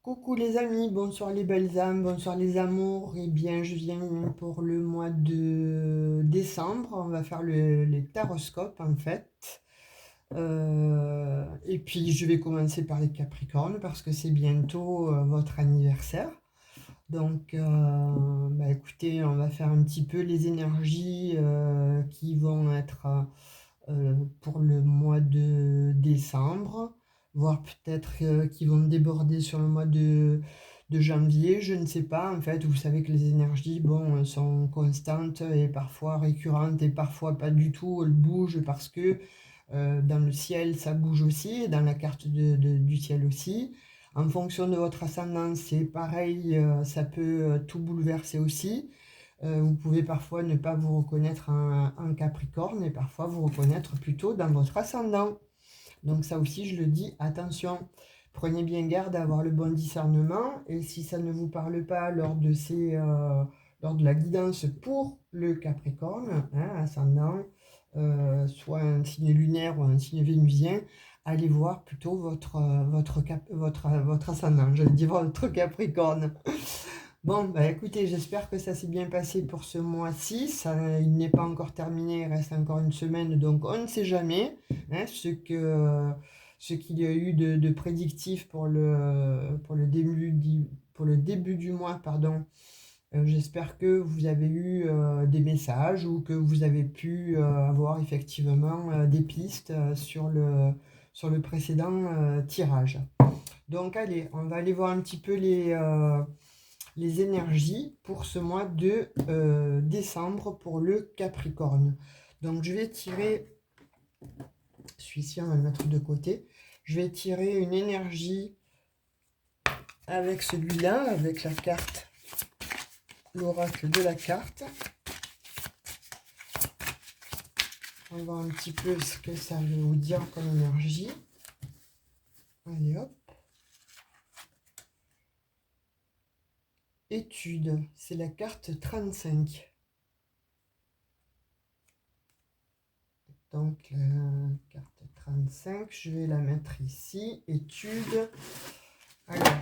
Coucou les amis, bonsoir les belles âmes, bonsoir les amours. Eh bien, je viens pour le mois de décembre. On va faire les taroscopes en fait. Et puis, je vais commencer par les Capricornes parce que c'est bientôt votre anniversaire. Donc, écoutez, on va faire un petit peu les énergies qui vont être pour le mois de décembre, voire peut-être qui vont déborder sur le mois de janvier, je ne sais pas. En fait, vous savez que les énergies, bon, sont constantes et parfois récurrentes et parfois pas du tout, elles bougent parce que dans le ciel, ça bouge aussi, et dans la carte du ciel aussi. En fonction de votre ascendance, c'est pareil, ça peut tout bouleverser aussi. Vous pouvez parfois ne pas vous reconnaître en Capricorne et parfois vous reconnaître plutôt dans votre ascendant. Donc ça aussi, je le dis, attention, prenez bien garde à avoir le bon discernement. Et si ça ne vous parle pas lors de la guidance pour le Capricorne, hein, ascendant, soit un signe lunaire ou un signe vénusien, allez voir plutôt votre ascendant, je dis votre Capricorne. Bon, bah écoutez, j'espère que ça s'est bien passé pour ce mois-ci. Il n'est pas encore terminé, il reste encore une semaine, donc on ne sait jamais hein, ce qu'il y a eu de prédictif pour le début du mois, pardon. J'espère que vous avez eu des messages ou que vous avez pu avoir effectivement des pistes sur le précédent tirage. Donc allez, on va aller voir un petit peu les énergies pour ce mois de décembre pour le Capricorne. Donc je vais tirer, celui-ci on va le mettre de côté, je vais tirer une énergie avec celui-là, avec la carte, l'oracle de la carte. On va voir un petit peu ce que ça veut vous dire comme énergie. Allez hop. Étude, c'est la carte 35. Donc, carte 35, je vais la mettre ici. Étude. Alors,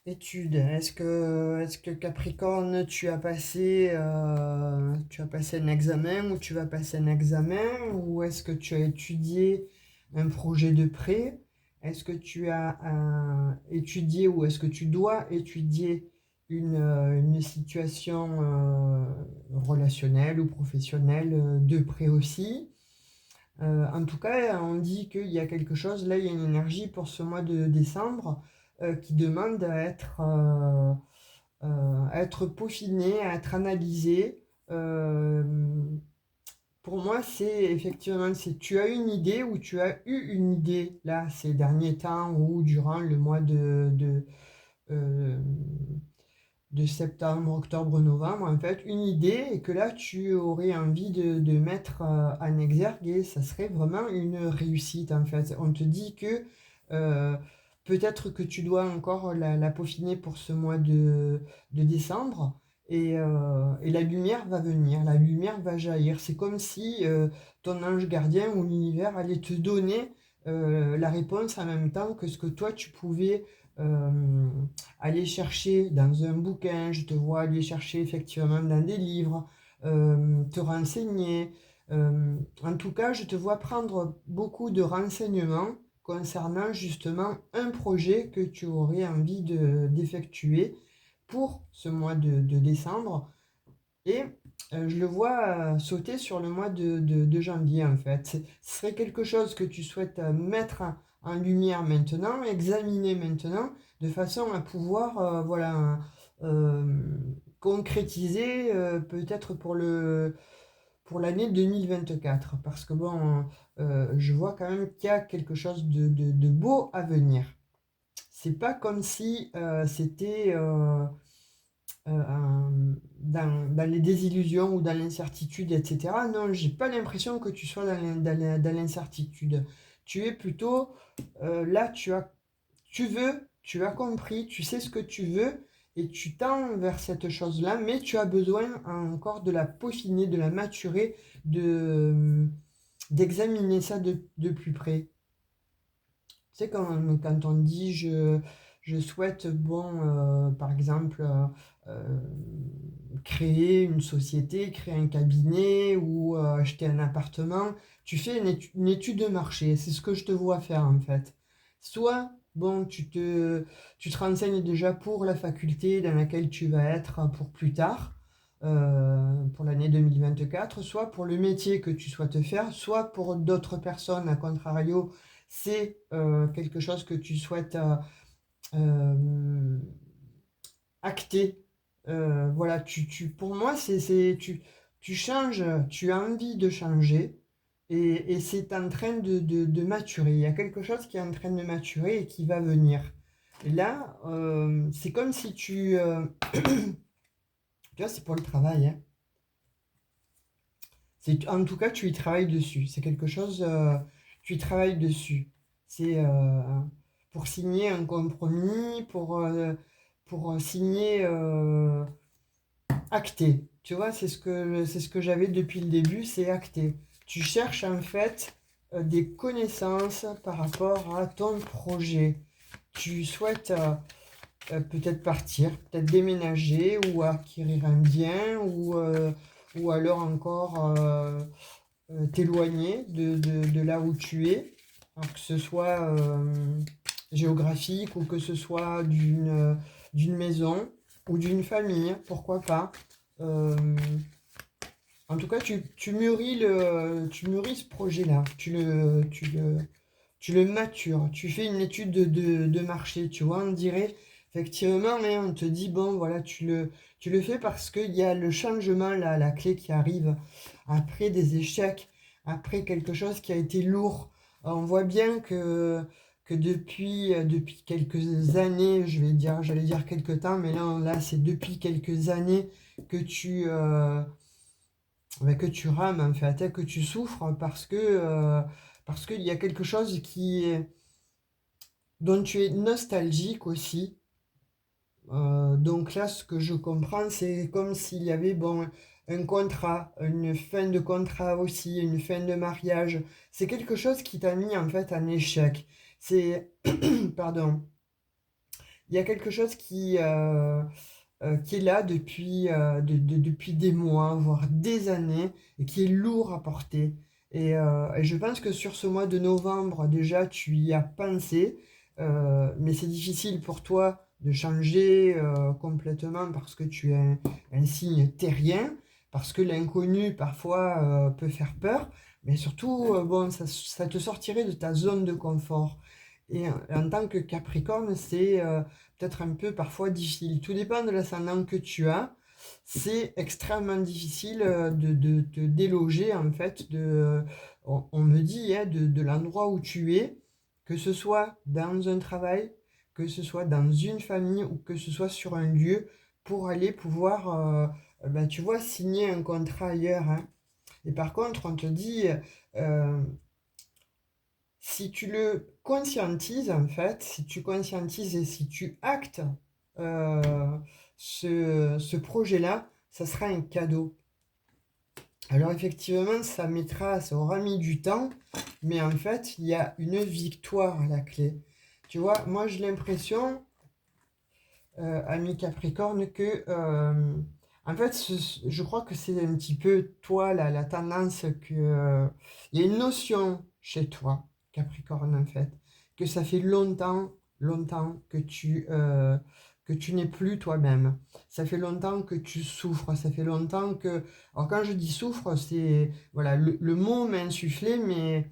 étude. Est-ce que Capricorne, tu as passé un examen ou tu vas passer un examen ou est-ce que tu as étudié un projet de prêt? Est-ce que tu as étudié ou est-ce que tu dois étudier une situation relationnelle ou professionnelle de près aussi? En tout cas, on dit qu'il y a quelque chose, là il y a une énergie pour ce mois de décembre qui demande à être peaufiné, à être analysé. Pour moi, c'est effectivement, c'est tu as une idée ou tu as eu une idée là ces derniers temps ou durant le mois euh, de septembre, octobre, novembre, en fait, une idée et que là, tu aurais envie de mettre en exergue et ça serait vraiment une réussite, en fait. On te dit que euh, peut-être que tu dois encore la peaufiner pour ce mois de décembre et la lumière va venir, la lumière va jaillir. C'est comme si ton ange gardien ou l'univers allait te donner la réponse en même temps que ce que toi, tu pouvais euh, aller chercher dans un bouquin, je te vois aller chercher effectivement dans des livres, te renseigner. En tout cas, je te vois prendre beaucoup de renseignements concernant justement un projet que tu aurais envie d'effectuer pour ce mois de décembre. Et je le vois sauter sur le mois de janvier en fait. Ce serait quelque chose que tu souhaites mettre en lumière maintenant, examiner maintenant, de façon à pouvoir voilà, euh, concrétiser peut-être pour l'année 2024. Parce que bon, je vois quand même qu'il y a quelque chose de beau à venir. C'est pas comme si c'était dans les désillusions ou dans l'incertitude, etc. Non, j'ai pas l'impression que tu sois dans l'incertitude. Tu es plutôt là, tu veux, tu as compris, tu sais ce que tu veux et tu tends vers cette chose-là, mais tu as besoin encore de la peaufiner, de la maturer, d'examiner ça de plus près. Tu sais, quand on dit je souhaite, bon, par exemple, euh, créer une société, créer un cabinet ou acheter un appartement, tu fais une étude de marché. C'est ce que je te vois faire en fait. Soit, bon, tu te renseignes déjà pour la faculté dans laquelle tu vas être pour plus tard, pour l'année 2024, soit pour le métier que tu souhaites faire, soit pour d'autres personnes, à contrario, c'est quelque chose que tu souhaites euh, acter. Voilà, pour moi, tu changes, tu as envie de changer et c'est en train de maturer. Il y a quelque chose qui est en train de maturer et qui va venir. Et là, c'est comme si tu vois, c'est pour le travail, hein. En tout cas, tu y travailles dessus. C'est quelque chose, tu y travailles dessus. C'est pour signer un compromis, pour signer acter. Tu vois, c'est ce que j'avais depuis le début, c'est acter. Tu cherches en fait des connaissances par rapport à ton projet. Tu souhaites peut-être partir, peut-être déménager ou acquérir un bien ou alors encore t'éloigner de là où tu es, alors que ce soit géographique ou que ce soit d'une maison ou d'une famille, pourquoi pas. Euh, En tout cas, tu mûris ce projet-là, tu le matures, tu fais une étude de marché, tu vois, on dirait, effectivement, mais on te dit, bon, voilà, tu le fais parce qu'il y a le changement, là, la clé qui arrive après des échecs, après quelque chose qui a été lourd. On voit bien que depuis quelques années, j'allais dire quelques temps, mais là c'est depuis quelques années que que tu rames, en fait, hein, que tu souffres parce qu'il y a quelque chose dont tu es nostalgique aussi. Donc là, ce que je comprends, c'est comme s'il y avait bon, un contrat, une fin de contrat aussi, une fin de mariage. C'est quelque chose qui t'a mis en fait en échec. C'est, pardon, il y a quelque chose qui est là depuis des mois, voire des années, et qui est lourd à porter. Et je pense que sur ce mois de novembre, déjà, tu y as pensé, mais c'est difficile pour toi de changer complètement parce que tu es un signe terrien, parce que l'inconnu parfois peut faire peur, mais surtout, bon, ça te sortirait de ta zone de confort. Et en tant que Capricorne, c'est peut-être un peu parfois difficile. Tout dépend de l'ascendant que tu as. C'est extrêmement difficile de te déloger, en fait, on me dit, hein, de l'endroit où tu es, que ce soit dans un travail, que ce soit dans une famille ou que ce soit sur un lieu, pour aller pouvoir, ben, tu vois, signer un contrat ailleurs, hein. Et par contre, on te dit, euh, si tu le conscientises, en fait, si tu conscientises et si tu actes euh, ce projet-là, ça sera un cadeau. Alors effectivement, ça aura mis du temps, mais en fait, il y a une victoire à la clé. Tu vois, moi j'ai l'impression, ami Capricorne, que en fait, je crois que c'est un petit peu toi la tendance que il y a une notion chez toi, Capricorne, en fait, que ça fait longtemps, longtemps que tu n'es plus toi-même. Ça fait longtemps que tu souffres. Ça fait longtemps que. Alors quand je dis souffre, c'est voilà le mot m'a insufflé, mais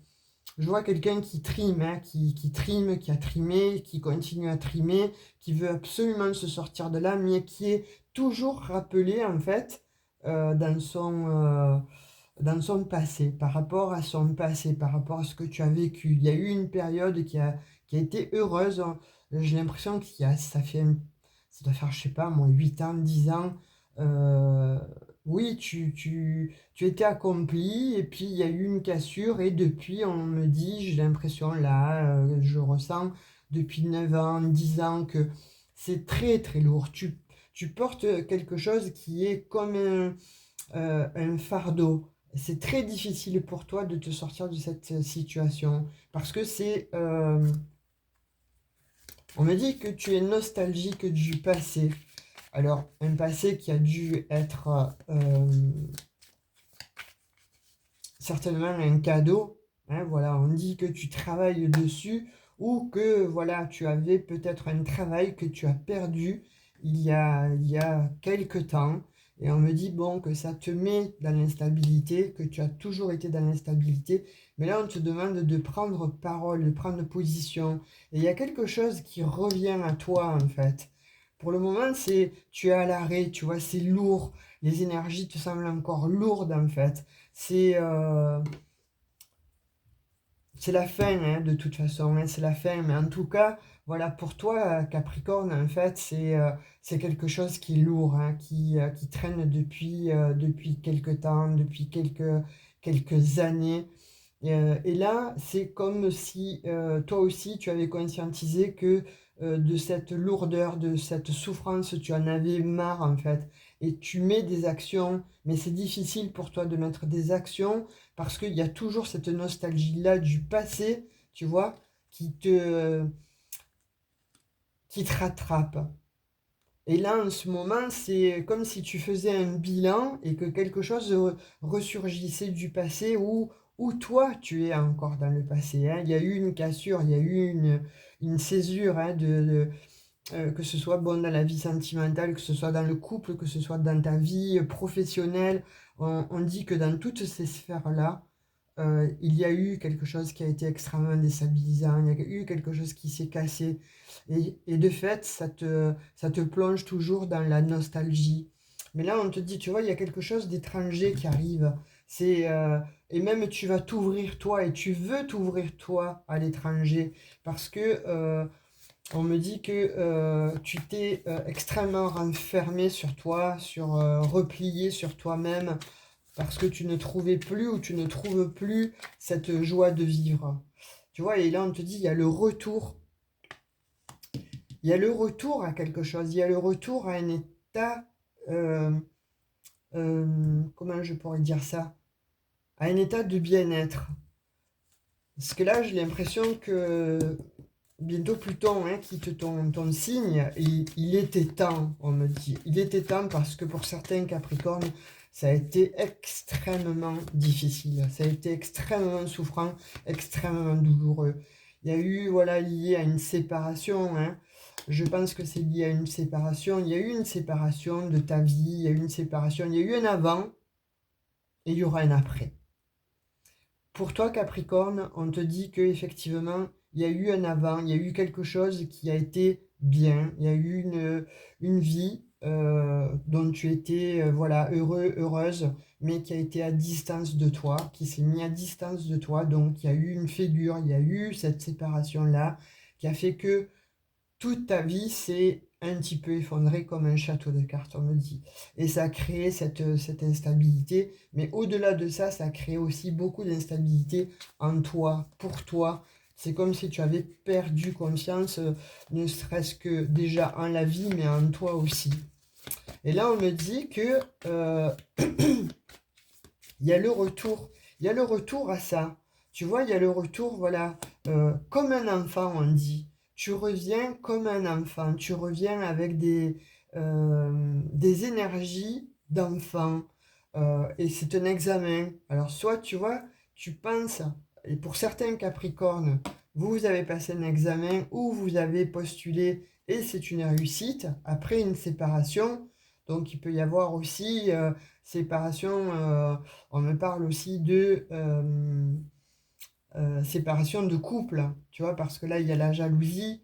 je vois quelqu'un qui trime, hein, qui trime, qui a trimé, qui continue à trimer, qui veut absolument se sortir de là, mais qui est toujours rappelé en fait dans son passé, par rapport à son passé, par rapport à ce que tu as vécu. Il y a eu une période qui a été heureuse, hein. J'ai l'impression ça doit faire, je sais pas, moi, 8 ans, 10 ans. euh, oui, tu étais accompli, et puis il y a eu une cassure, et depuis, on me dit, j'ai l'impression là, je ressens depuis 9 ans, 10 ans que c'est très très lourd. Tu portes quelque chose qui est comme un fardeau. C'est très difficile pour toi de te sortir de cette situation parce que On me dit que tu es nostalgique du passé. Alors, un passé qui a dû être certainement un cadeau. Hein, voilà, on dit que tu travailles dessus ou que voilà, tu avais peut-être un travail que tu as perdu il y a quelque temps. Et on me dit bon que ça te met dans l'instabilité, que tu as toujours été dans l'instabilité. Mais là, on te demande de prendre parole, de prendre position. Et il y a quelque chose qui revient à toi en fait. Pour le moment, c'est tu es à l'arrêt, tu vois, c'est lourd. Les énergies te semblent encore lourdes en fait. C'est euh, c'est la fin, hein, de toute façon, hein, c'est la fin. Mais en tout cas, voilà, pour toi, Capricorne, en fait, c'est quelque chose qui est lourd, hein, qui traîne depuis quelques temps, depuis quelques années. Et là, c'est comme si toi aussi, tu avais conscientisé que de cette lourdeur, de cette souffrance, tu en avais marre en fait. Et tu mets des actions, mais c'est difficile pour toi de mettre des actions parce qu'il y a toujours cette nostalgie-là du passé, tu vois, qui te, qui te rattrape. Et là, en ce moment, c'est comme si tu faisais un bilan et que quelque chose ressurgissait du passé où toi, tu es encore dans le passé, hein. Il y a eu une cassure, il y a eu une césure, hein, que ce soit bon, dans la vie sentimentale, que ce soit dans le couple, que ce soit dans ta vie professionnelle. On dit que dans toutes ces sphères-là, il y a eu quelque chose qui a été extrêmement déstabilisant, il y a eu quelque chose qui s'est cassé. Et de fait, ça te plonge toujours dans la nostalgie. Mais là, on te dit, tu vois, il y a quelque chose d'étranger qui arrive. C'est, et même tu vas t'ouvrir toi et tu veux t'ouvrir toi à l'étranger parce que on me dit que tu t'es extrêmement renfermé sur toi, replié sur toi-même parce que tu ne trouvais plus ou tu ne trouves plus cette joie de vivre. Tu vois, et là on te dit, il y a le retour à quelque chose, il y a le retour à un état, euh, comment je pourrais dire ça, à un état de bien-être. Parce que là, j'ai l'impression que bientôt Pluton, hein, quitte ton signe, il était temps, on me dit. Il était temps parce que pour certains Capricornes, ça a été extrêmement difficile. Ça a été extrêmement souffrant, extrêmement douloureux. Il y a eu, voilà, lié à une séparation, hein. Je pense que c'est lié à une séparation. Il y a eu une séparation de ta vie, il y a eu une séparation, il y a eu un avant et il y aura un après. Pour toi, Capricorne, on te dit que effectivement, il y a eu un avant, il y a eu quelque chose qui a été bien, il y a eu une vie dont tu étais voilà, heureux, heureuse, mais qui a été à distance de toi, qui s'est mis à distance de toi. Donc, il y a eu une fêlure, il y a eu cette séparation-là qui a fait que toute ta vie s'est un petit peu effondrée comme un château de cartes, on me dit. Et ça a créé cette instabilité. Mais au-delà de ça, ça a créé aussi beaucoup d'instabilité en toi, pour toi. C'est comme si tu avais perdu confiance, ne serait-ce que déjà en la vie, mais en toi aussi. Et là, on me dit que il y a le retour. Il y a le retour à ça. Tu vois, il y a le retour, voilà, comme un enfant, on dit. Tu reviens comme un enfant. Tu reviens avec des énergies d'enfant. Et c'est un examen. Alors, soit, tu vois, tu penses, et pour certains Capricornes, vous avez passé un examen ou vous avez postulé et c'est une réussite après une séparation. Donc, il peut y avoir aussi séparation. On me parle aussi de séparation de couple, tu vois, parce que là, il y a la jalousie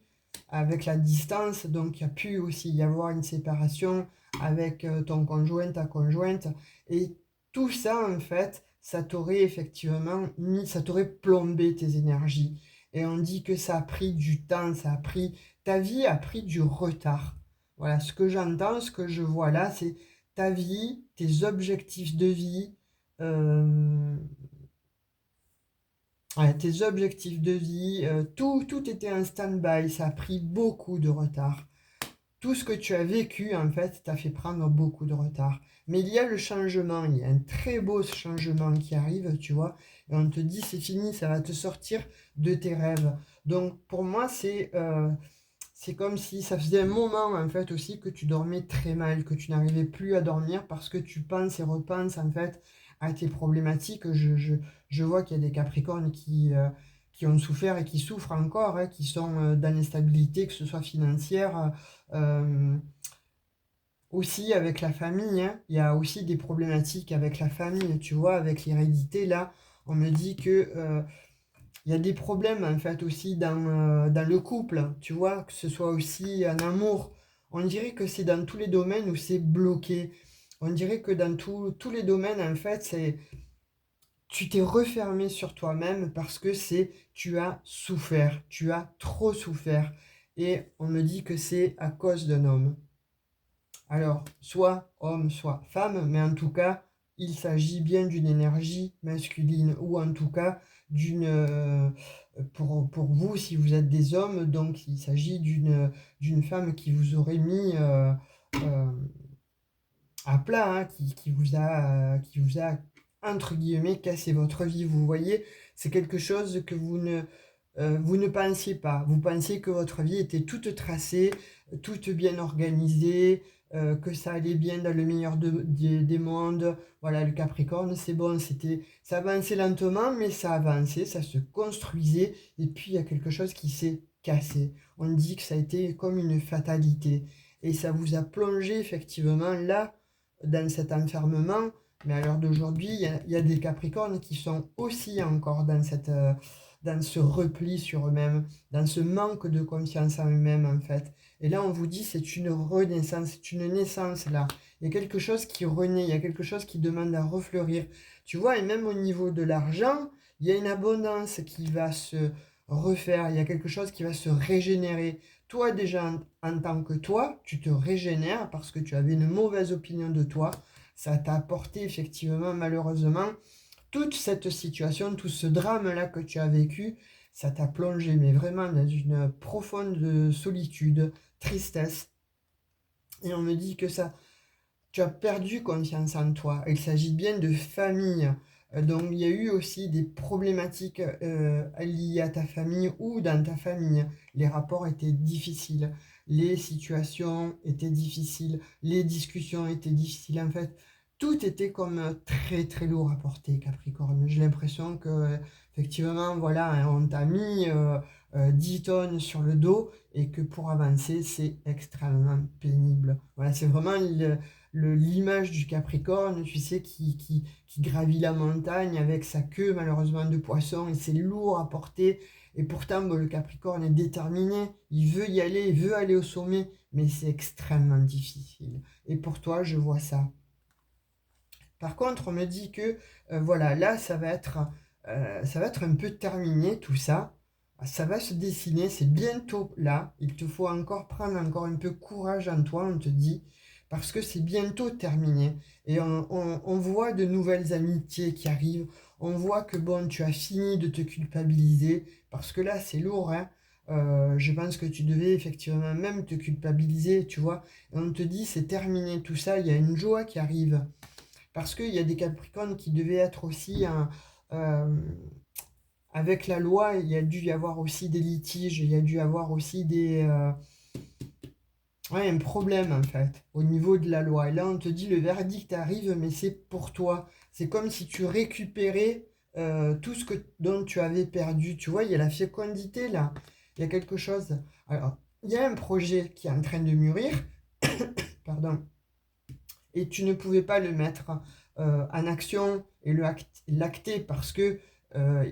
avec la distance, donc il y a pu aussi y avoir une séparation avec ton conjoint, ta conjointe, et tout ça, en fait, ça t'aurait effectivement mis, ça t'aurait plombé tes énergies. Et on dit que ça a pris du temps, ta vie a pris du retard. Voilà, ce que j'entends, ce que je vois là, c'est ta vie, tes objectifs de vie, euh, ouais, tes objectifs de vie, tout était en stand-by, ça a pris beaucoup de retard. Tout ce que tu as vécu, en fait, t'a fait prendre beaucoup de retard. Mais il y a le changement, il y a un très beau changement qui arrive, tu vois, et on te dit c'est fini, ça va te sortir de tes rêves. Donc pour moi, c'est comme si ça faisait un moment en fait aussi que tu dormais très mal, que tu n'arrivais plus à dormir parce que tu penses et repenses en fait à tes problématiques. Je vois qu'il y a des Capricornes qui ont souffert et qui souffrent encore, hein, qui sont dans l'instabilité, que ce soit financière, euh, aussi avec la famille, hein. Il y a aussi des problématiques avec la famille, tu vois, avec l'hérédité. Là, on me dit que il y a des problèmes en fait aussi dans le couple, tu vois, que ce soit aussi en amour. On dirait que c'est dans tous les domaines où c'est bloqué. On dirait que dans tous les domaines, en fait, tu t'es refermé sur toi-même parce que tu as souffert, tu as trop souffert. Et on me dit que c'est à cause d'un homme. Alors, soit homme, soit femme, mais en tout cas, il s'agit bien d'une énergie masculine, ou en tout cas pour vous, si vous êtes des hommes, donc il s'agit d'une femme qui vous aurait mis euh, à plat, hein, qui vous a, entre guillemets, cassé votre vie. Vous voyez, c'est quelque chose que vous ne pensiez pas. Vous pensiez que votre vie était toute tracée, toute bien organisée, que ça allait bien dans le meilleur des mondes. Voilà, le Capricorne, c'est bon, ça avançait lentement, mais ça avançait, ça se construisait, et puis il y a quelque chose qui s'est cassé. On dit que ça a été comme une fatalité, et ça vous a plongé effectivement là, dans cet enfermement. Mais à l'heure d'aujourd'hui, il y a des Capricornes qui sont aussi encore dans ce repli sur eux-mêmes, dans ce manque de confiance en eux-mêmes en fait. Et là, on vous dit, c'est une renaissance, c'est une naissance là. Il y a quelque chose qui renaît, il y a quelque chose qui demande à refleurir. Tu vois, et même au niveau de l'argent, il y a une abondance qui va se refaire, il y a quelque chose qui va se régénérer. Toi, déjà, en tant que toi, tu te régénères parce que tu avais une mauvaise opinion de toi. Ça t'a apporté effectivement, malheureusement, toute cette situation, tout ce drame-là que tu as vécu, ça t'a plongé, mais vraiment dans une profonde solitude, tristesse. Et on me dit que ça, tu as perdu confiance en toi. Il s'agit bien de famille. Donc il y a eu aussi des problématiques liées à ta famille ou dans ta famille. Les rapports étaient difficiles, les situations étaient difficiles, les discussions étaient difficiles. En fait, tout était comme très très lourd à porter, Capricorne. J'ai l'impression que effectivement, voilà, hein, on t'a mis 10 tonnes sur le dos et que pour avancer, c'est extrêmement pénible. Voilà, c'est vraiment l'image du Capricorne, tu sais, qui gravit la montagne avec sa queue malheureusement de poisson, et c'est lourd à porter. Et pourtant, bon, le Capricorne est déterminé, il veut y aller, il veut aller au sommet, mais c'est extrêmement difficile. Et pour toi, je vois ça. Par contre, on me dit que voilà, là, ça va être un peu terminé tout ça. Ça va se dessiner, c'est bientôt là. Il te faut encore prendre encore un peu courage en toi, on te dit, parce que c'est bientôt terminé. Et on voit de nouvelles amitiés qui arrivent. On voit que bon, tu as fini de te culpabiliser, parce que là, c'est lourd, hein. Je pense que tu devais effectivement même te culpabiliser, tu vois. Et on te dit, c'est terminé tout ça, il y a une joie qui arrive. Parce qu'il y a des Capricornes qui devaient être aussi euh, avec la loi, il y a dû y avoir aussi des litiges, il y a dû y avoir aussi ouais, un problème en fait au niveau de la loi. Et là, on te dit le verdict arrive, mais c'est pour toi. C'est comme si tu récupérais tout ce dont tu avais perdu. Tu vois, il y a la fécondité là. Il y a quelque chose. Alors, il y a un projet qui est en train de mûrir, pardon, et tu ne pouvais pas le mettre en action et l'acter parce que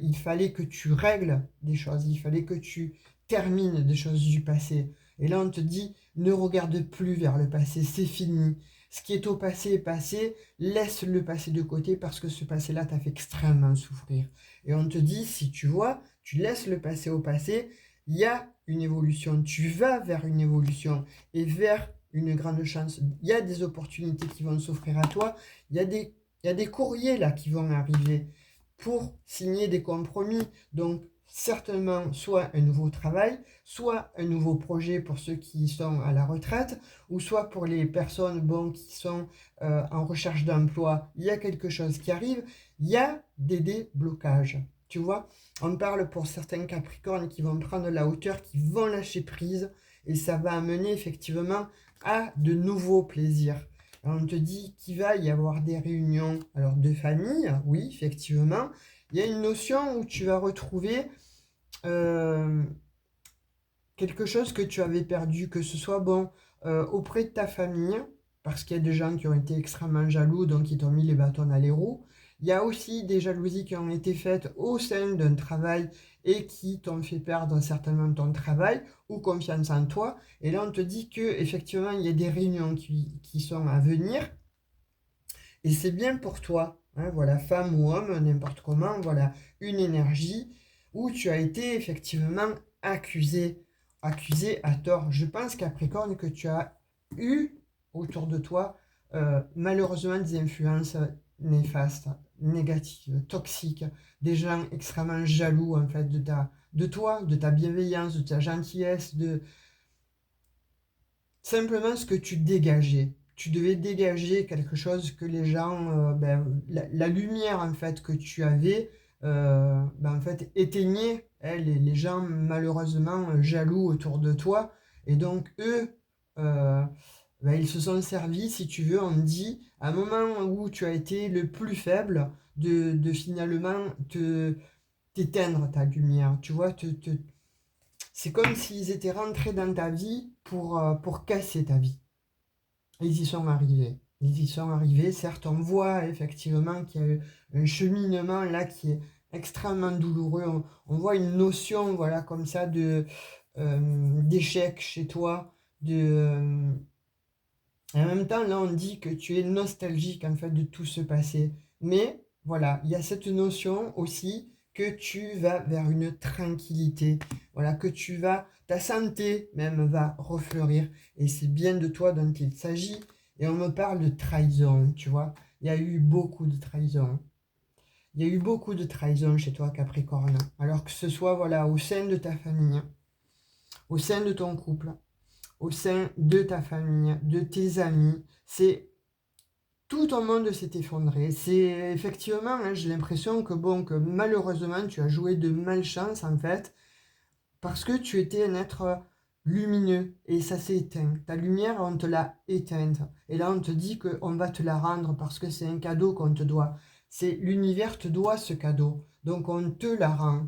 il fallait que tu règles des choses, il fallait que tu termines des choses du passé. Et là, on te dit, ne regarde plus vers le passé, c'est fini. Ce qui est au passé est passé, laisse le passé de côté parce que ce passé-là t'a fait extrêmement souffrir. Et on te dit, si tu vois, tu laisses le passé au passé, il y a une évolution, tu vas vers une évolution et vers une grande chance. Il y a des opportunités qui vont s'offrir à toi. Il y a des courriers là qui vont arriver pour signer des compromis. Donc, certainement, soit un nouveau travail, soit un nouveau projet pour ceux qui sont à la retraite, ou soit pour les personnes bon, qui sont en recherche d'emploi. Il y a quelque chose qui arrive. Il y a des déblocages. Tu vois, on parle pour certains Capricornes qui vont prendre la hauteur, qui vont lâcher prise et ça va amener effectivement à de nouveaux plaisirs. Alors, on te dit qu'il va y avoir des réunions, alors de famille, oui, effectivement. Il y a une notion où tu vas retrouver euh, quelque chose que tu avais perdu, que ce soit bon auprès de ta famille, parce qu'il y a des gens qui ont été extrêmement jaloux, donc ils t'ont mis les bâtons dans les roues. Il y a aussi des jalousies qui ont été faites au sein d'un travail et qui t'ont fait perdre certainement ton travail ou confiance en toi. Et là, on te dit que effectivement, il y a des réunions qui sont à venir et c'est bien pour toi. Hein, voilà, femme ou homme, n'importe comment, voilà, une énergie où tu as été effectivement accusé, accusé à tort. Je pense, Capricorne, que tu as eu autour de toi malheureusement des influences néfastes, négatives, toxiques, des gens extrêmement jaloux en fait de toi, de ta bienveillance, de ta gentillesse, de simplement ce que tu dégageais. Tu devais dégager quelque chose que les gens, la lumière en fait que tu avais, en fait éteignait hein, les gens malheureusement jaloux autour de toi. Et donc eux, euh, ils se sont servis, si tu veux, on dit, à un moment où tu as été le plus faible, de finalement t'éteindre ta lumière. Tu vois, c'est comme s'ils étaient rentrés dans ta vie pour casser ta vie. Ils y sont arrivés. Ils y sont arrivés. Certes, on voit effectivement qu'il y a eu un cheminement là qui est extrêmement douloureux. On voit une notion, voilà, comme ça, d'échec chez toi. Et en même temps, là, on dit que tu es nostalgique, en fait, de tout ce passé. Mais, voilà, il y a cette notion aussi que tu vas vers une tranquillité. Voilà, que ta santé même va refleurir. Et c'est bien de toi dont il s'agit. Et on me parle de trahison, tu vois. Il y a eu beaucoup de trahison. Il y a eu beaucoup de trahison chez toi, Capricorne. Alors que ce soit, voilà, au sein de ta famille, au sein de ton couple, au sein de ta famille, de tes amis. C'est tout ton monde s'est effondré. C'est effectivement, hein, j'ai l'impression que bon, que malheureusement tu as joué de malchance en fait, parce que tu étais un être lumineux et ça s'est éteint. Ta lumière, on te l'a éteinte. Et là, on te dit qu'on va te la rendre parce que c'est un cadeau qu'on te doit. C'est l'univers te doit ce cadeau, donc on te la rend.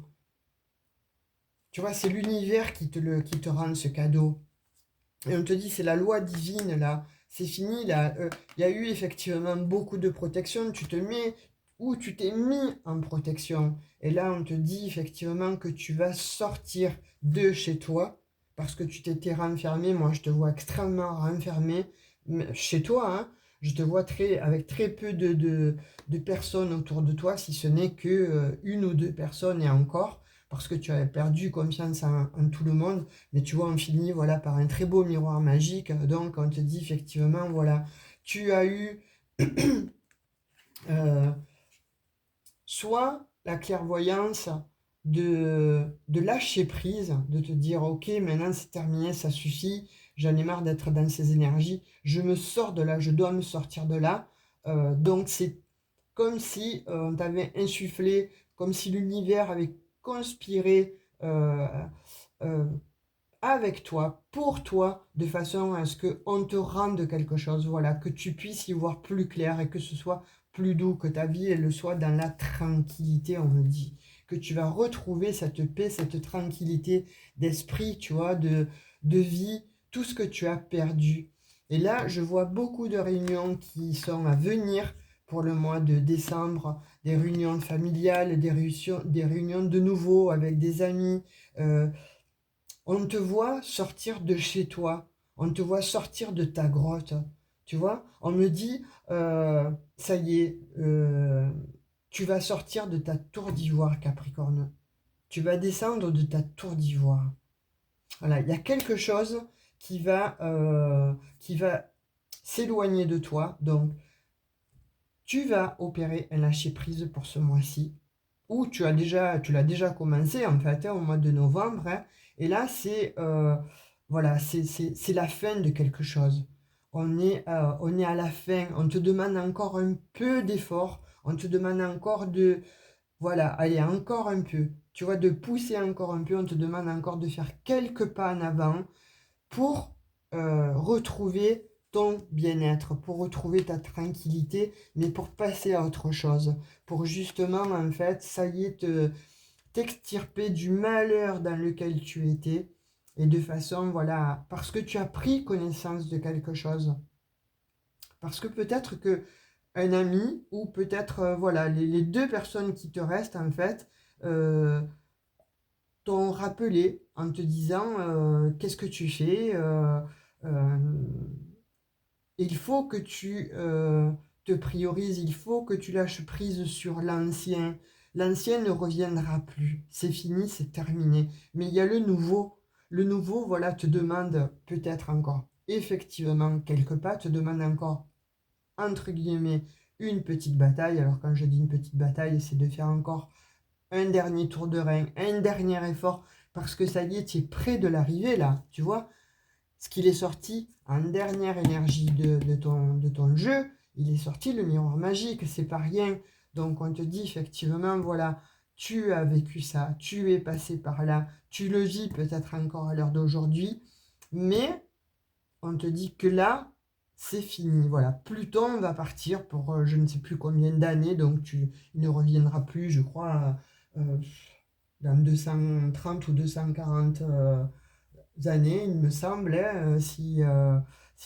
Tu vois, c'est l'univers qui te rend ce cadeau. Et on te dit, c'est la loi divine, là. C'est fini, là. Il y a eu effectivement beaucoup de protection. Tu te mets où tu t'es mis en protection. Et là, on te dit effectivement que tu vas sortir de chez toi parce que tu t'étais renfermé. Moi, je te vois extrêmement renfermé chez toi, hein. Je te vois avec très peu de personnes autour de toi, si ce n'est que une ou deux personnes et encore, parce que tu as perdu confiance en tout le monde. Mais tu vois, on finit voilà, par un très beau miroir magique. Donc, on te dit effectivement, voilà, tu as eu euh, soit la clairvoyance de lâcher prise, de te dire, ok, maintenant c'est terminé, ça suffit, j'en ai marre d'être dans ces énergies, je me sors de là, je dois me sortir de là. Donc, c'est comme si on t'avait insufflé, comme si l'univers avait conspiré euh, avec toi, pour toi, de façon à ce qu'on te rende quelque chose, voilà, que tu puisses y voir plus clair et que ce soit plus doux, que ta vie elle le soit dans la tranquillité, on me dit, que tu vas retrouver cette paix, cette tranquillité d'esprit, tu vois, de vie, tout ce que tu as perdu. Et là, je vois beaucoup de réunions qui sont à venir pour le mois de décembre, des réunions familiales, des réunions de nouveau avec des amis, on te voit sortir de chez toi, on te voit sortir de ta grotte, tu vois. On me dit, ça y est, tu vas sortir de ta tour d'ivoire, Capricorne. Tu vas descendre de ta tour d'ivoire. Voilà, il y a quelque chose qui va s'éloigner de toi. Donc, tu vas opérer un lâcher-prise pour ce mois-ci, ou tu l'as déjà commencé en fait hein, au mois de novembre, hein, et là voilà, c'est la fin de quelque chose. On est à la fin, on te demande encore un peu d'effort, on te demande encore voilà, allez, encore un peu, tu vois, de pousser encore un peu, on te demande encore de faire quelques pas en avant, pour retrouver ton bien-être, pour retrouver ta tranquillité, mais pour passer à autre chose, pour justement, en fait, ça y est, t'extirper du malheur dans lequel tu étais, et de façon, voilà, parce que tu as pris connaissance de quelque chose. Parce que peut-être que un ami, ou peut-être, voilà, les deux personnes qui te restent, en fait, euh, t'ont rappelé en te disant qu'est-ce que tu fais, euh, il faut que tu te priorises, il faut que tu lâches prise sur l'ancien. L'ancien ne reviendra plus, c'est fini, c'est terminé. Mais il y a le nouveau. Le nouveau, voilà, te demande peut-être encore, effectivement, quelque part, te demande encore, entre guillemets, une petite bataille. Alors quand je dis une petite bataille, c'est de faire encore un dernier tour de rein, un dernier effort, parce que ça y est, tu es près de l'arrivée là, tu vois. Ce qu'il est sorti en dernière énergie de ton jeu, il est sorti le miroir magique, c'est pas rien. Donc on te dit effectivement, voilà, tu as vécu ça, tu es passé par là, tu le vis peut-être encore à l'heure d'aujourd'hui, mais on te dit que là, c'est fini. Voilà, Pluton va partir pour je ne sais plus combien d'années, donc il ne reviendra plus, je crois, euh, dans 230 ou 240 années, il me semble, hein, si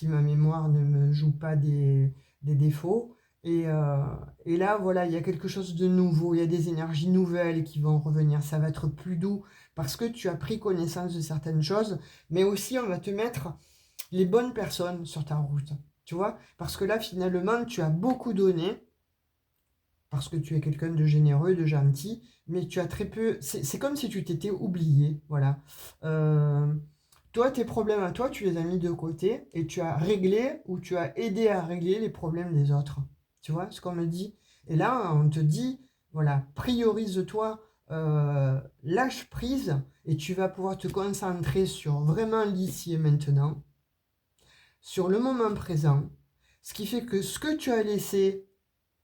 ma mémoire ne me joue pas des défauts. Et là, voilà, il y a quelque chose de nouveau, il y a des énergies nouvelles qui vont revenir. Ça va être plus doux parce que tu as pris connaissance de certaines choses, mais aussi on va te mettre les bonnes personnes sur ta route. Tu vois? Parce que là, finalement, tu as beaucoup donné, parce que tu es quelqu'un de généreux, de gentil, mais tu as très peu. C'est comme si tu t'étais oublié. Voilà. Euh, Toi, tes problèmes à toi, tu les as mis de côté et tu as réglé ou tu as aidé à régler les problèmes des autres. Tu vois ce qu'on me dit? Et là, on te dit, voilà, priorise-toi, lâche prise et tu vas pouvoir te concentrer sur vraiment l'ici et maintenant, sur le moment présent, ce qui fait que ce que tu as laissé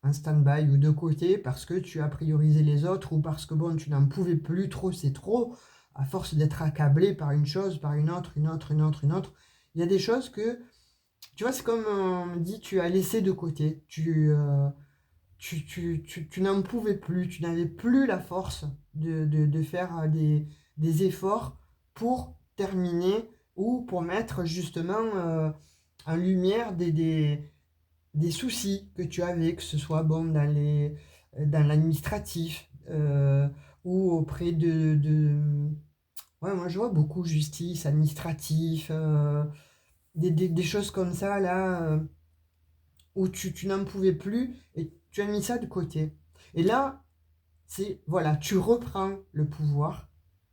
en stand-by ou de côté parce que tu as priorisé les autres ou parce que bon, tu n'en pouvais plus trop, c'est trop, à force d'être accablé par une chose, par une autre, une autre, une autre, une autre. Il y a des choses que, tu vois, c'est comme on me dit, tu as laissé de côté, tu n'en pouvais plus, tu n'avais plus la force de faire des efforts pour terminer ou pour mettre justement en lumière des soucis que tu avais, que ce soit bon, dans l'administratif ou auprès Ouais, moi je vois beaucoup justice, administratif, des choses comme ça là, où tu n'en pouvais plus et tu as mis ça de côté. Et là, voilà, tu reprends le pouvoir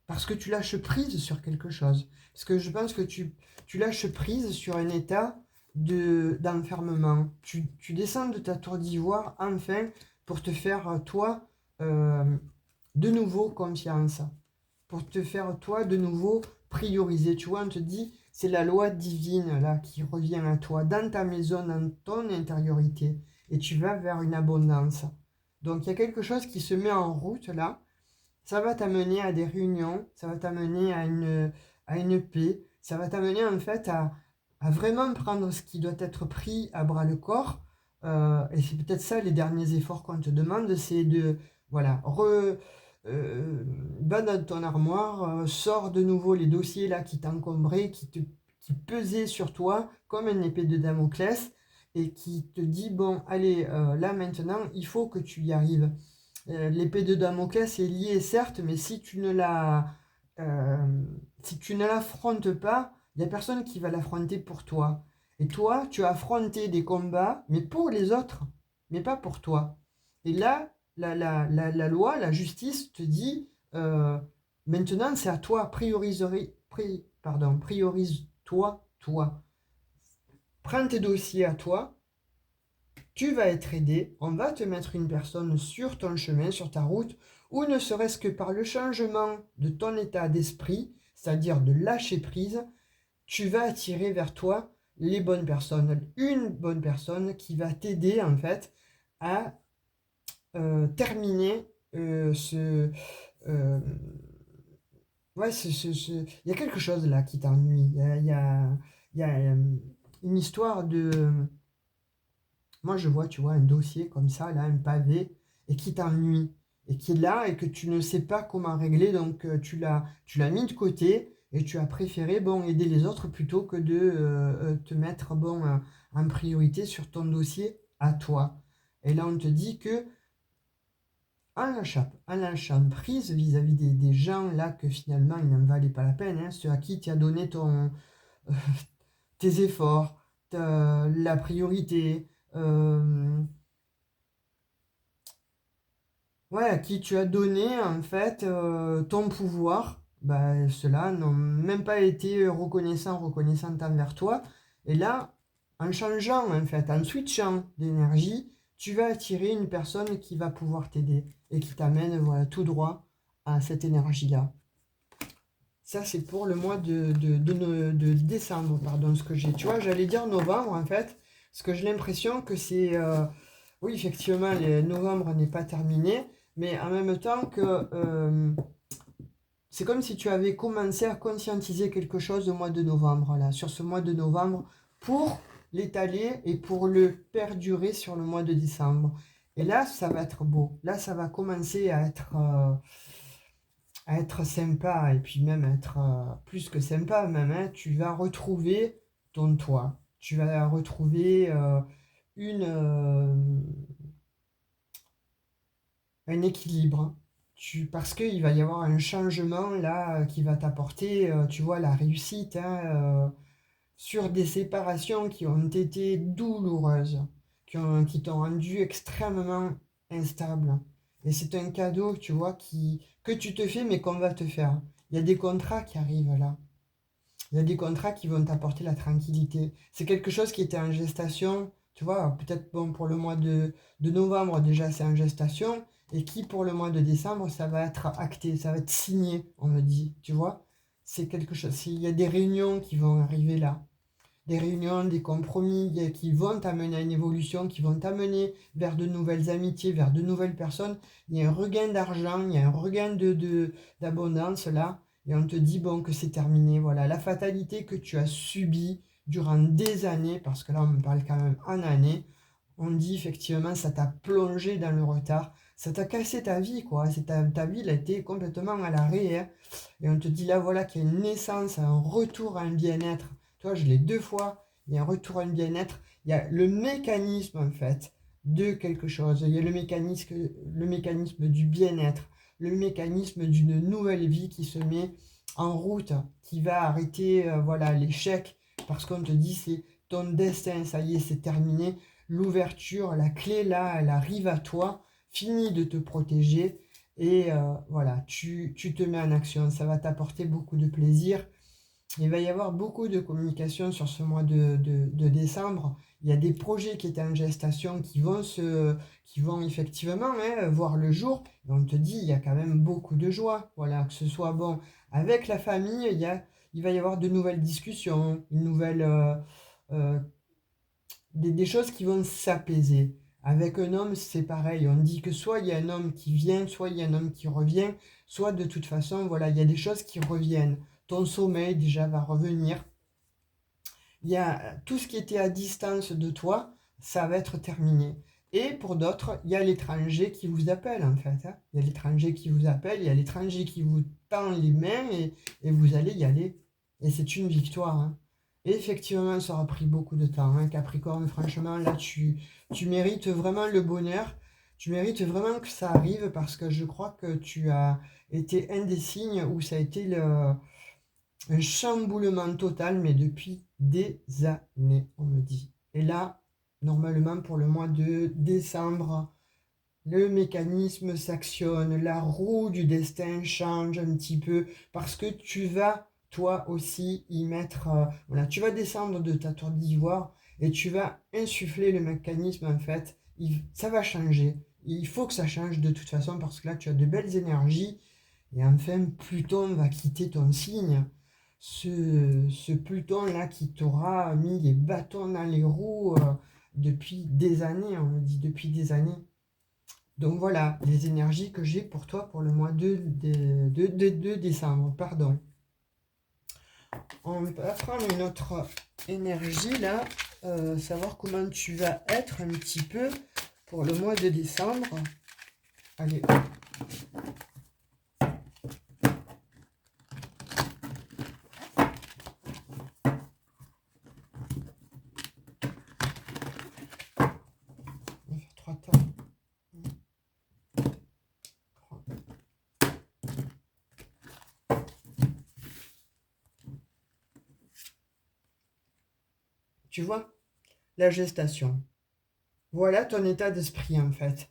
parce que tu lâches prise sur quelque chose. Parce que je pense que tu lâches prise sur un état d'enfermement. Tu descends de ta tour d'ivoire enfin pour te faire, toi, euh, de nouveau confiance. Pour te faire, toi, de nouveau prioriser. Tu vois, on te dit, c'est la loi divine là qui revient à toi, dans ta maison, dans ton intériorité. Et tu vas vers une abondance. Donc il y a quelque chose qui se met en route là. Ça va t'amener à des réunions, ça va t'amener à une paix, ça va t'amener en fait à vraiment prendre ce qui doit être pris à bras le corps. Et c'est peut-être ça les derniers efforts qu'on te demande, c'est de, voilà, va dans ton armoire, sors de nouveau les dossiers là qui t'encombraient, qui pesaient sur toi comme une épée de Damoclès et qui te dit, bon, allez, là maintenant, il faut que tu y arrives. L'épée de Damoclès est liée, certes, mais euh, si tu ne l'affrontes pas, il n'y a personne qui va l'affronter pour toi. Et toi, tu as affronté des combats, mais pour les autres, mais pas pour toi. Et là, la loi, la justice te dit, maintenant c'est à toi, priorise-toi, toi. Prends tes dossiers à toi, tu vas être aidé, on va te mettre une personne sur ton chemin, sur ta route, ou ne serait-ce que par le changement de ton état d'esprit, c'est-à-dire de lâcher prise, tu vas attirer vers toi les bonnes personnes, une bonne personne qui va t'aider en fait à terminer euh, Ouais, il y a quelque chose là qui t'ennuie. Il y a une histoire de... Moi, je vois, tu vois, un dossier comme ça, là, un pavé, et qui t'ennuie, et qui est là, et que tu ne sais pas comment régler, donc tu l'as mis de côté, et tu as préféré, bon, aider les autres plutôt que de te mettre, bon, en priorité sur ton dossier à toi. Et là, on te dit que en lâchant prise vis-à-vis des gens là que finalement ils n'en valaient pas la peine, hein, ceux à qui tu as donné euh, tes efforts, la priorité, ouais, à qui tu as donné en fait ton pouvoir, bah, ceux-là n'ont même pas été reconnaissants envers toi. Et là, en changeant en fait, en switchant d'énergie, tu vas attirer une personne qui va pouvoir t'aider et qui t'amène voilà, tout droit à cette énergie-là. Ça, c'est pour le mois de décembre, pardon, ce que j'ai. Tu vois, j'allais dire novembre, en fait, parce que j'ai l'impression que c'est... oui, effectivement, novembre n'est pas terminé, mais en même temps que... c'est comme si tu avais commencé à conscientiser quelque chose au mois de novembre, là, sur ce mois de novembre, pour l'étaler et pour le perdurer sur le mois de décembre. Et là, ça va être beau. Là, ça va commencer à être sympa et puis même être plus que sympa même, hein, tu vas retrouver ton toi. Tu vas retrouver une, un équilibre. Parce qu'il va y avoir un changement là qui va t'apporter, tu vois, la réussite hein, sur des séparations qui ont été douloureuses, qui t'ont rendu extrêmement instable. Et c'est un cadeau, tu vois, que tu te fais, mais qu'on va te faire. Il y a des contrats qui arrivent là. Il y a des contrats qui vont t'apporter la tranquillité. C'est quelque chose qui était en gestation, tu vois, peut-être bon, pour le mois de novembre déjà c'est en gestation, et qui pour le mois de décembre ça va être acté, ça va être signé, on me dit, tu vois. C'est quelque chose. Il y a des réunions qui vont arriver là, des réunions, des compromis qui vont t'amener à une évolution, qui vont t'amener vers de nouvelles amitiés, vers de nouvelles personnes. Il y a un regain d'argent, il y a un regain d'abondance là, et on te dit bon que c'est terminé. Voilà, la fatalité que tu as subie durant des années, parce que là on me parle quand même en années, on dit effectivement ça t'a plongé dans le retard, ça t'a cassé ta vie quoi, ta vie elle a été complètement à l'arrêt, hein. Et on te dit là voilà qu'il y a une naissance, un retour à un bien-être. Toi je l'ai deux fois, il y a un retour à un bien-être, il y a le mécanisme en fait de quelque chose, il y a le mécanisme du bien-être, le mécanisme d'une nouvelle vie qui se met en route, qui va arrêter voilà l'échec, parce qu'on te dit c'est ton destin, ça y est, c'est terminé, l'ouverture, la clé là, elle arrive à toi, fini de te protéger, et voilà, tu te mets en action, ça va t'apporter beaucoup de plaisir. Il va y avoir beaucoup de communication sur ce mois de décembre. Il y a des projets qui étaient en gestation qui vont effectivement hein, voir le jour. Et on te dit, il y a quand même beaucoup de joie. Voilà, que ce soit bon avec la famille, il va y avoir de nouvelles discussions, euh, des choses qui vont s'apaiser. Avec un homme, c'est pareil. On dit que soit il y a un homme qui vient, soit il y a un homme qui revient, soit de toute façon, voilà, il y a des choses qui reviennent. Ton sommeil déjà va revenir. Il y a tout ce qui était à distance de toi, ça va être terminé. Et pour d'autres, il y a l'étranger qui vous appelle en fait, hein. Il y a l'étranger qui vous appelle, il y a l'étranger qui vous tend les mains et vous allez y aller. Et c'est une victoire, hein. Et effectivement, ça aura pris beaucoup de temps, hein, Capricorne. Franchement, là, tu mérites vraiment le bonheur. Tu mérites vraiment que ça arrive parce que je crois que tu as été un des signes où ça a été un chamboulement total, mais depuis des années, on me dit. Et là, normalement, pour le mois de décembre, le mécanisme s'actionne, la roue du destin change un petit peu, parce que tu vas, toi aussi, y mettre... voilà, tu vas descendre de ta tour d'ivoire et tu vas insuffler le mécanisme, en fait. Ça va changer. Il faut que ça change de toute façon, parce que là, tu as de belles énergies. Et enfin, Pluton va quitter ton signe. Ce Pluton-là qui t'aura mis les bâtons dans les roues depuis des années, on me dit depuis des années. Donc voilà, les énergies que j'ai pour toi pour le mois de décembre. Pardon. On va prendre une autre énergie là, savoir comment tu vas être un petit peu pour le mois de décembre. Allez. On va faire 3 temps. Tu vois, la gestation. Voilà ton état d'esprit en fait.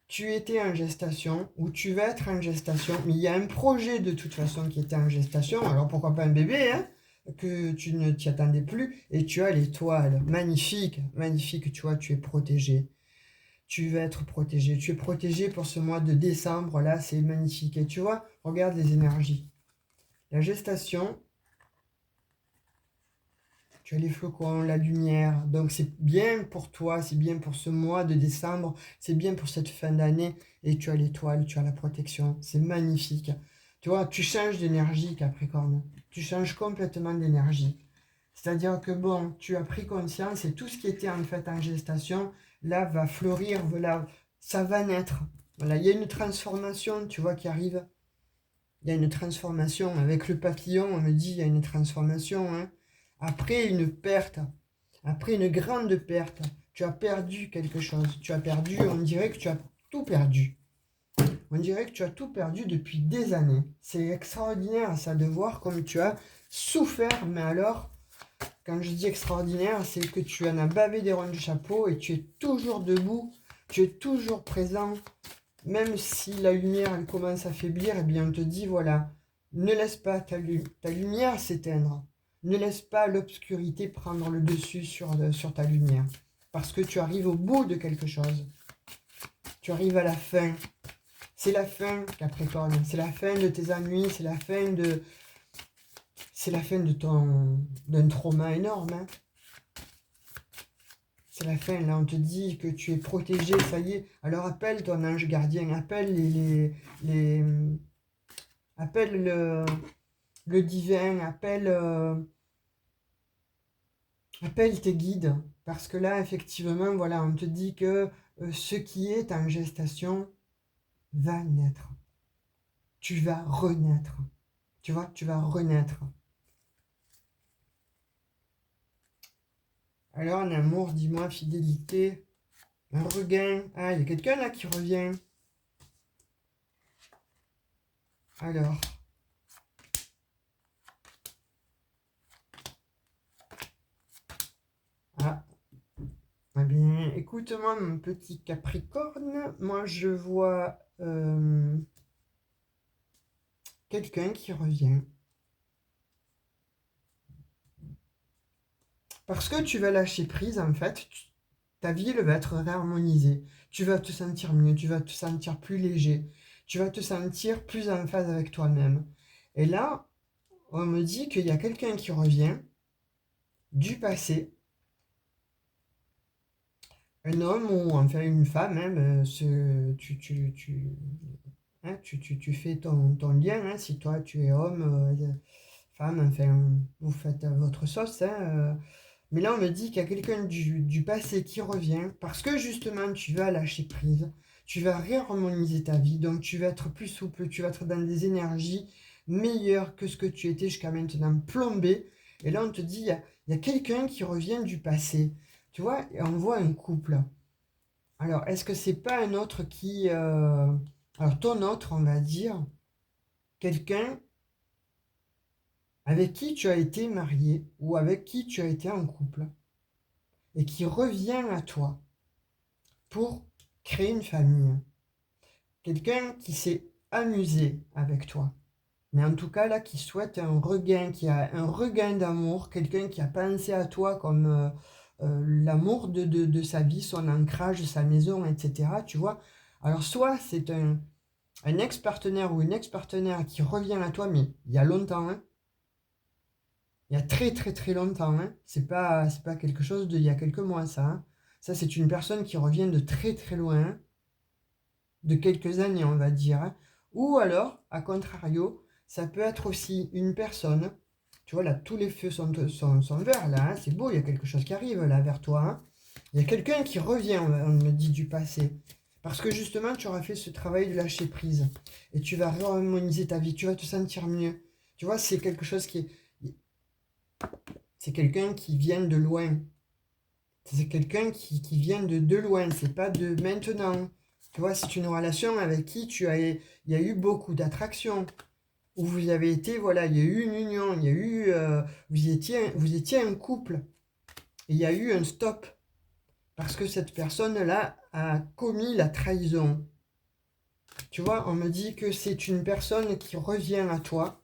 Tu étais en gestation ou tu vas être en gestation, mais il y a un projet de toute façon qui était en gestation, alors pourquoi pas un bébé, hein, que tu ne t'y attendais plus, et tu as l'étoile, magnifique, magnifique, tu vois, tu es protégé. Tu vas être protégé. Tu es protégé pour ce mois de décembre, là, c'est magnifique. Et tu vois, regarde les énergies. La gestation, tu as les flocons, la lumière. Donc c'est bien pour toi, c'est bien pour ce mois de décembre, c'est bien pour cette fin d'année. Et tu as l'étoile, tu as la protection. C'est magnifique. Tu vois, tu changes d'énergie, Capricorne. Tu changes complètement d'énergie. C'est-à-dire que bon, tu as pris conscience et tout ce qui était en fait en gestation, là, va fleurir, voilà, ça va naître. Voilà, il y a une transformation, tu vois, qui arrive. Il y a une transformation. Avec le papillon, on me dit, il y a une transformation, hein. Après une perte, après une grande perte, tu as perdu quelque chose. Tu as perdu, on dirait que tu as tout perdu. On dirait que tu as tout perdu depuis des années. C'est extraordinaire ça de voir comme tu as souffert, mais alors, quand je dis extraordinaire, c'est que tu en as bavé des ronds du chapeau et tu es toujours debout, tu es toujours présent, même si la lumière elle commence à faiblir, eh bien on te dit voilà, ne laisse pas ta lumière s'éteindre, ne laisse pas l'obscurité prendre le dessus sur ta lumière, parce que tu arrives au bout de quelque chose, tu arrives à la fin. C'est la fin, Capricorne, c'est la fin de tes ennuis, c'est la fin d'un trauma énorme, hein. C'est la fin, là on te dit que tu es protégé, ça y est. Alors appelle ton ange gardien, appelle les appelle le divin, appelle tes guides. Parce que là, effectivement, voilà, on te dit que ce qui est en gestation va naître. Tu vas renaître. Tu vois, tu vas renaître. Alors, en amour, dis-moi, fidélité, un regain. Ah, il y a quelqu'un là qui revient. Alors, ah, eh bien, écoute-moi, mon petit Capricorne. Moi, je vois quelqu'un qui revient. Parce que tu vas lâcher prise, en fait, ta vie elle va être réharmonisée. Tu vas te sentir mieux, tu vas te sentir plus léger, tu vas te sentir plus en phase avec toi-même. Et là, on me dit qu'il y a quelqu'un qui revient du passé, un homme ou enfin une femme, hein, hein, tu fais ton lien, hein, si toi tu es homme, femme, enfin vous faites votre sauce, hein, mais là, on me dit qu'il y a quelqu'un du passé qui revient parce que justement, tu vas lâcher prise, tu vas réharmoniser ta vie, donc tu vas être plus souple, tu vas être dans des énergies meilleures que ce que tu étais jusqu'à maintenant, plombé. Et là, on te dit, il y a quelqu'un qui revient du passé. Tu vois, et on voit un couple. Alors, est-ce que c'est pas un autre qui... alors, ton autre, on va dire, quelqu'un avec qui tu as été marié ou avec qui tu as été en couple et qui revient à toi pour créer une famille. Quelqu'un qui s'est amusé avec toi. Mais en tout cas, là, qui souhaite un regain, qui a un regain d'amour, quelqu'un qui a pensé à toi comme l'amour de sa vie, son ancrage, sa maison, etc. Tu vois? Alors, soit c'est un ex-partenaire ou une ex-partenaire qui revient à toi, mais il y a longtemps, hein. Il y a très très très longtemps, hein. C'est pas quelque chose de il y a quelques mois, ça, hein. Ça, c'est une personne qui revient de très très loin, hein. de quelques années, on va dire, hein. Ou alors, à contrario, ça peut être aussi une personne, tu vois, là, tous les feux sont verts, là, hein, c'est beau, il y a quelque chose qui arrive, là, vers toi, hein. Il y a quelqu'un qui revient, on me dit, du passé. Parce que justement, tu auras fait ce travail de lâcher prise. Et tu vas réharmoniser ta vie, tu vas te sentir mieux. Tu vois, c'est quelque chose qui est... C'est quelqu'un qui vient de loin. C'est quelqu'un qui vient de loin, c'est pas de maintenant. Tu vois, c'est une relation avec qui il y a eu beaucoup d'attraction. Où vous avez été, voilà, il y a eu une union, il y a eu, vous étiez un couple. Et il y a eu un stop. Parce que cette personne-là a commis la trahison. Tu vois, on me dit que c'est une personne qui revient à toi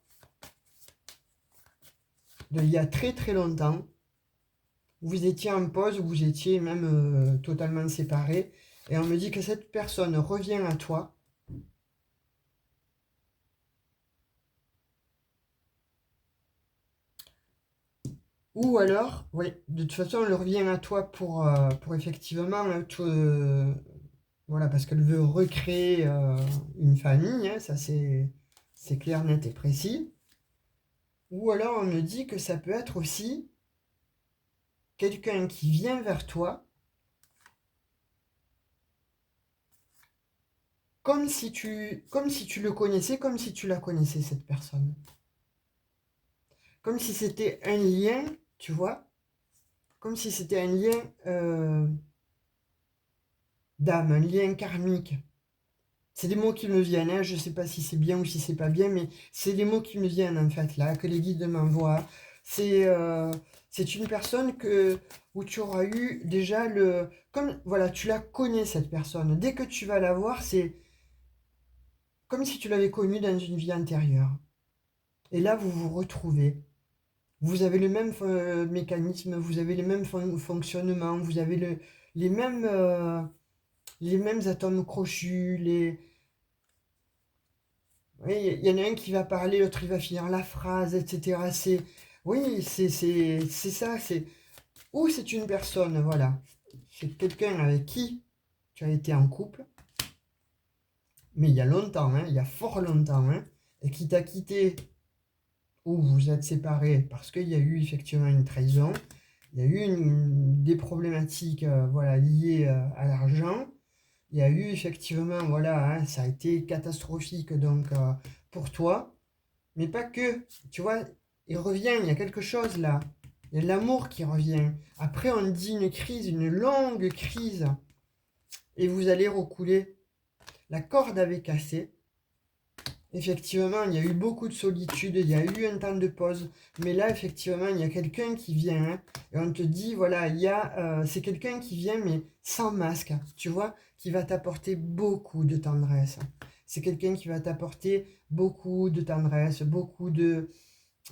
il y a très très longtemps. Vous étiez en pause, vous étiez même totalement séparés. Et on me dit que cette personne revient à toi. Ou alors, oui, de toute façon, elle revient à toi pour effectivement, voilà, parce qu'elle veut recréer une famille, hein, ça c'est clair, net et précis. Ou alors on me dit que ça peut être aussi quelqu'un qui vient vers toi comme si tu le connaissais, comme si tu la connaissais, cette personne. Comme si c'était un lien, tu vois, comme si c'était un lien d'âme, un lien karmique. C'est des mots qui me viennent, hein. Je ne sais pas si c'est bien ou si c'est pas bien, mais c'est les mots qui me viennent en fait là, que les guides m'envoient. C'est c'est une personne où tu auras eu déjà le... Comme, voilà, tu la connais cette personne. Dès que tu vas la voir, c'est comme si tu l'avais connue dans une vie antérieure. Et là, vous vous retrouvez. Vous avez le même mécanisme, vous avez les mêmes fonctionnements, vous avez les mêmes atomes crochus, oui, il y en a un qui va parler, l'autre il va finir la phrase, etc. Oui, c'est ça, ou c'est une personne, voilà. C'est quelqu'un avec qui tu as été en couple, mais il y a longtemps, hein, il y a fort longtemps, hein, et qui t'a quitté ou vous êtes séparés parce qu'il y a eu effectivement une trahison, il y a eu des problématiques voilà, liées à l'argent, il y a eu effectivement, voilà, hein, ça a été catastrophique donc pour toi, mais pas que, tu vois, il revient, il y a quelque chose là, il y a de l'amour qui revient. Après on dit une crise, une longue crise, et vous allez recouler, la corde avait cassé. Effectivement, il y a eu beaucoup de solitude, il y a eu un temps de pause, mais là, effectivement, il y a quelqu'un qui vient, hein, et on te dit, voilà, c'est quelqu'un qui vient, mais sans masque, tu vois, qui va t'apporter beaucoup de tendresse. C'est quelqu'un qui va t'apporter beaucoup de tendresse, beaucoup de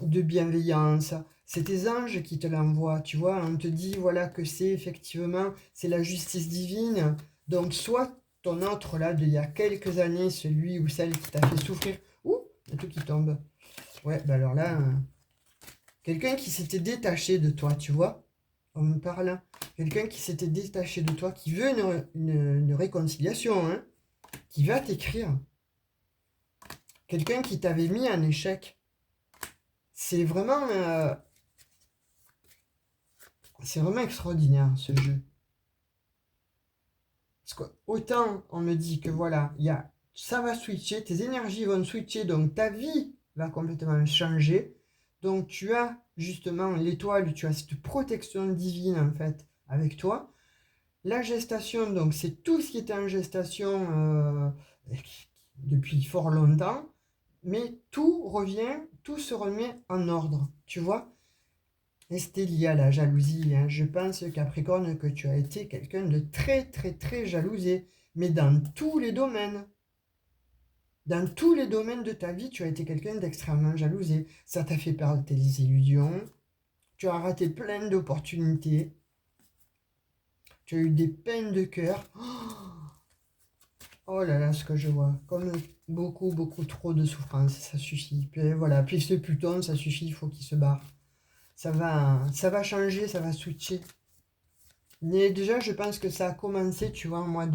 bienveillance. C'est tes anges qui te l'envoient, tu vois, on te dit, voilà, que c'est effectivement, c'est la justice divine. Donc, soit ton autre là d'il y a quelques années, celui ou celle qui t'a fait souffrir. Ouh, il y a tout qui tombe. Ouais, bah alors là, quelqu'un qui s'était détaché de toi, tu vois. On me parle. Quelqu'un qui s'était détaché de toi, qui veut une réconciliation, hein, qui va t'écrire. Quelqu'un qui t'avait mis en échec. C'est vraiment, c'est vraiment extraordinaire ce jeu. Parce qu'autant on me dit que voilà, ça va switcher, tes énergies vont switcher, donc ta vie va complètement changer. Donc tu as justement l'étoile, tu as cette protection divine en fait avec toi. La gestation, donc c'est tout ce qui était en gestation depuis fort longtemps, mais tout revient, tout se remet en ordre, tu vois. Et c'était lié à la jalousie, hein. Je pense, Capricorne, que tu as été quelqu'un de très, très, très jalousé. Mais dans tous les domaines. Dans tous les domaines de ta vie, tu as été quelqu'un d'extrêmement jalousé. Ça t'a fait perdre tes illusions. Tu as raté plein d'opportunités. Tu as eu des peines de cœur. Oh là là, ce que je vois. Comme beaucoup, beaucoup trop de souffrance. Ça suffit. Puis voilà. Puis ce Pluton, ça suffit. Il faut qu'il se barre. Ça va changer, ça va switcher. Mais déjà, je pense que ça a commencé, tu vois, au mois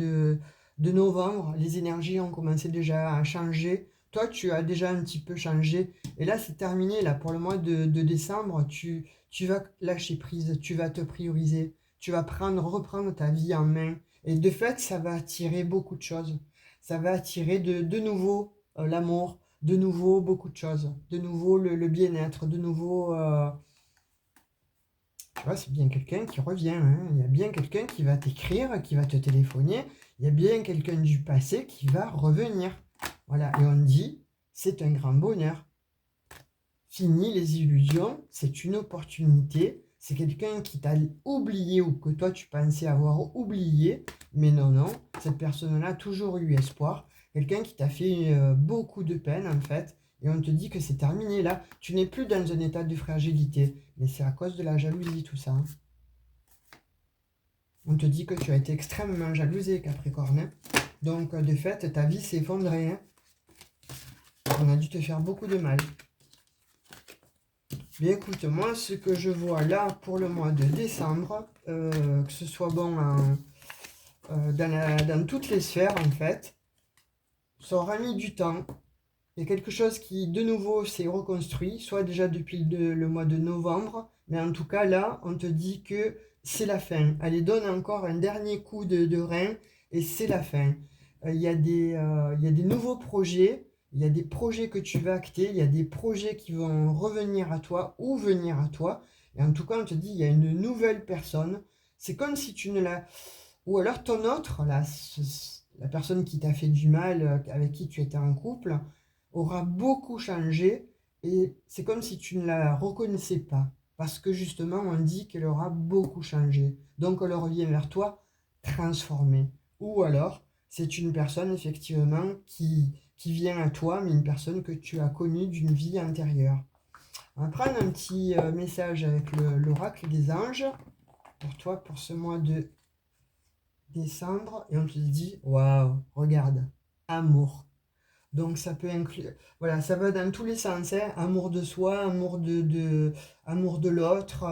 de novembre, les énergies ont commencé déjà à changer. Toi, tu as déjà un petit peu changé. Et là, c'est terminé. Là, pour le mois de décembre, tu vas lâcher prise, tu vas te prioriser, tu vas reprendre ta vie en main. Et de fait, ça va attirer beaucoup de choses. Ça va attirer de nouveau l'amour, de nouveau beaucoup de choses, de nouveau le bien-être, de nouveau... tu vois, c'est bien quelqu'un qui revient, hein. Il y a bien quelqu'un qui va t'écrire, qui va te téléphoner. Il y a bien quelqu'un du passé qui va revenir. Voilà, et on dit, c'est un grand bonheur. Fini les illusions, c'est une opportunité. C'est quelqu'un qui t'a oublié ou que toi tu pensais avoir oublié. Mais non, non, cette personne-là a toujours eu espoir. Quelqu'un qui t'a fait beaucoup de peine en fait. Et on te dit que c'est terminé là. Tu n'es plus dans un état de fragilité. Mais c'est à cause de la jalousie tout ça, hein. On te dit que tu as été extrêmement jalousé, Capricorne, hein. Donc, de fait, ta vie s'est effondrée, hein. On a dû te faire beaucoup de mal. Bien écoute, moi, ce que je vois là pour le mois de décembre, que ce soit bon dans toutes les sphères, en fait, ça aura mis du temps. Il y a quelque chose qui, de nouveau, s'est reconstruit, soit déjà depuis le mois de novembre, mais en tout cas, là, on te dit que c'est la fin. Allez, donne encore un dernier coup de rein, et c'est la fin. Il y a des nouveaux projets, il y a des projets que tu vas acter, il y a des projets qui vont revenir à toi ou venir à toi. Et en tout cas, on te dit, il y a une nouvelle personne. C'est comme si tu ne l'as... Ou alors ton autre, là, la personne qui t'a fait du mal, avec qui tu étais en couple, aura beaucoup changé et c'est comme si tu ne la reconnaissais pas. Parce que justement, on dit qu'elle aura beaucoup changé. Donc, elle revient vers toi transformée. Ou alors, c'est une personne effectivement qui vient à toi, mais une personne que tu as connue d'une vie antérieure. On va prendre un petit message avec l'oracle des anges pour toi pour ce mois de décembre. Et on te dit, waouh, regarde, amour. Donc ça peut inclure, voilà, ça va dans tous les sens, hein. Amour de soi, amour de l'autre,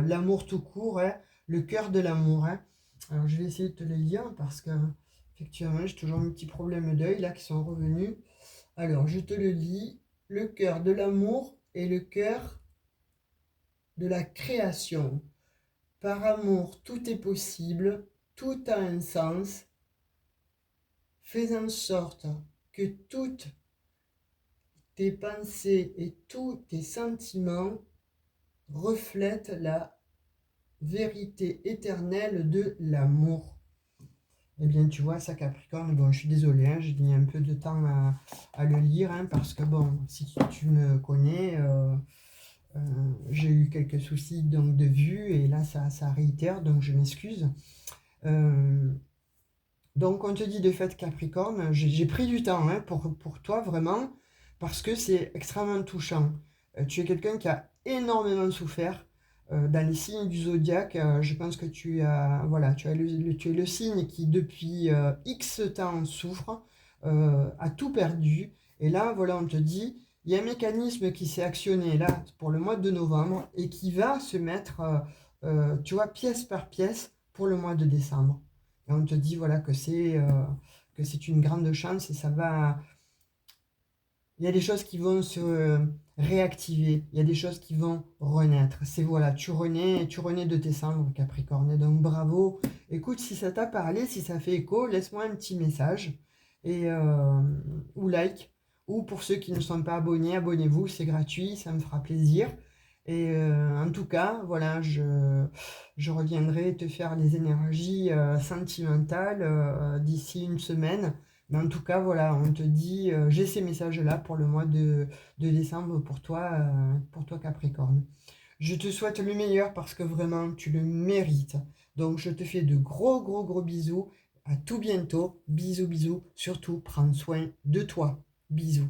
l'amour tout court, hein. Le cœur de l'amour, hein. Alors je vais essayer de te le lire parce que effectivement j'ai toujours un petit problème d'œil là qui sont revenus. Alors je te le lis, le cœur de l'amour et le cœur de la création. Par amour tout est possible, tout a un sens. Fais en sorte que toutes tes pensées et tous tes sentiments reflètent la vérité éternelle de l'amour. Eh bien, tu vois, ça, Capricorne, bon, je suis désolé, hein, j'ai mis un peu de temps à le lire, hein, parce que, bon, si tu me connais, j'ai eu quelques soucis donc, de vue, et là, ça réitère, donc je m'excuse. Donc, on te dit de fait, Capricorne, j'ai pris du temps, hein, pour toi, vraiment, parce que c'est extrêmement touchant. Tu es quelqu'un qui a énormément souffert. Dans les signes du zodiaque, je pense que voilà, tu es le signe qui, depuis X temps, souffre, a tout perdu. Et là, voilà, on te dit, il y a un mécanisme qui s'est actionné là pour le mois de novembre et qui va se mettre, tu vois, pièce par pièce pour le mois de décembre. Et on te dit voilà que c'est une grande chance et ça va. Il y a des choses qui vont se réactiver, il y a des choses qui vont renaître. C'est voilà, tu renais de tes cendres, Capricorne. Donc bravo. Écoute, si ça t'a parlé, si ça fait écho, laisse-moi un petit message et ou like. Ou pour ceux qui ne sont pas abonnés, abonnez-vous, c'est gratuit, ça me fera plaisir. Et en tout cas, voilà, je reviendrai te faire les énergies sentimentales d'ici une semaine. Mais en tout cas, voilà, on te dit, j'ai ces messages-là pour le mois de décembre pour toi Capricorne. Je te souhaite le meilleur parce que vraiment, tu le mérites. Donc, je te fais de gros, gros, gros bisous. À tout bientôt. Bisous, bisous. Surtout, prends soin de toi. Bisous.